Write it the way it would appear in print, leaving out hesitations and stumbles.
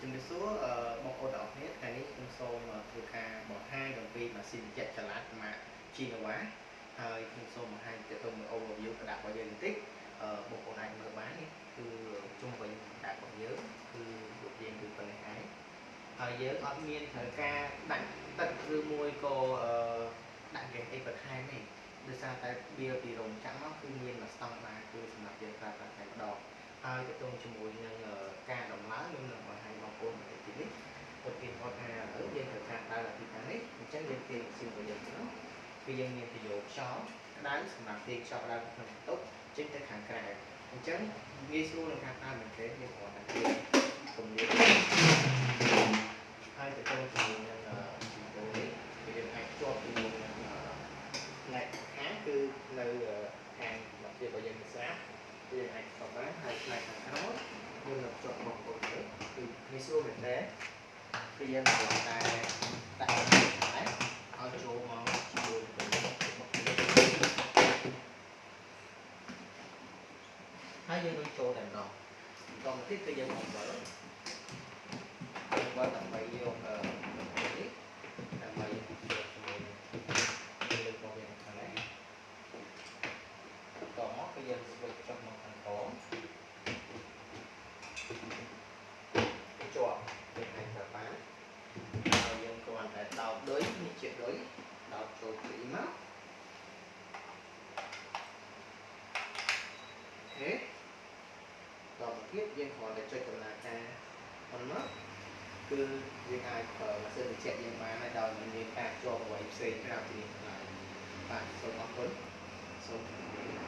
ជំរាបសួរបងប្អូនទាំងអស់គ្នាថ្ងៃនេះខ្ញុំសូមធ្វើការបង្ហាញអំពីម៉ាស៊ីនត្រជាក់ចល័តម៉ាក Genoa ហើយខ្ញុំសូមបង្ហាញទៅមួយ overview ក្តាប់របស់យើងបន្តិចបងប្អូនអាចមើលបាននេះគឺជុំវិញក្តាប់របស់យើងគឺរូបរាងគឺប៉ុណ្ណេះហើយហើយយើងអត់មានត្រូវការដាក់ទឹកឬមួយក៏ដាក់ហ្គេសអីបន្ថែមទេដោយសារតែវាពីរោងចក្រមកគឺមានមួយស្តង់ដារគឺសម្រាប់យើងប្រើប្រាស់តែម្ដងហើយទៅទងជាមួយនឹងការដំឡើងខ្ញុំនឹងបង្ហាញបងប្អូនបន្តិចនេះឧទាហរណ៍ថាឥឡូវយើងត្រូវការដើរពីខាងនេះអញ្ចឹងយើងទាញស៊ីរបស់យើងទៅគឺយើងមានប្រយោគខ្យល់ក្តៅសម្រាប់ទាញខ្យល់ដើរក្នុងបន្ទប់ចេញទៅខាងក្រៅអញ្ចឹងងាយស្រួលក្នុងការប្រើមែនទេយើងគ្រាន់តែទាញគម្លាតហើយទៅទងជាមួយនឹងជាមួយនេះគឺយើងអាចជាប់ជាមួយនឹងផ្នែកខាងគឺនៅខាងមកទៀតរបស់យើងស្រាប់យើងអាចស្បបានហើយផ្នែកខាងក្រោយយើងនឹងជាប់បងប្អូនទៅគឺងាយស្រួលមែនទេគឺយើងគ្រាន់តែដាក់ឲ្យចូលមកជាមួយហើយយើងនឹងចូលតែម្ដងបន្តមកទៀតគឺយើងបង្វិលដើម្បីយកនេះដើម្បីចូលជាមួយលើរបស់យើងខាងនេះតមកគឺយើងស្វិចចុះមកខាងក្រោមជាប់យើងអាចប្រើបានហើយយើងគ្រាន់តែដោតដូចនេះជាដូចដោតចូលពីមកអូខេតមកទៀតយើងគ្រាន់តែចុចដំណើរការប៉ុណ្ណោះគឺយើងអាចប្រើម៉ាស៊ីនត្រជាក់យើងបានហើយដោយមិនមានការជាប់អ្វីផ្សេងក្រៅពីនេះឡើយបាទសូមអរគុណសូម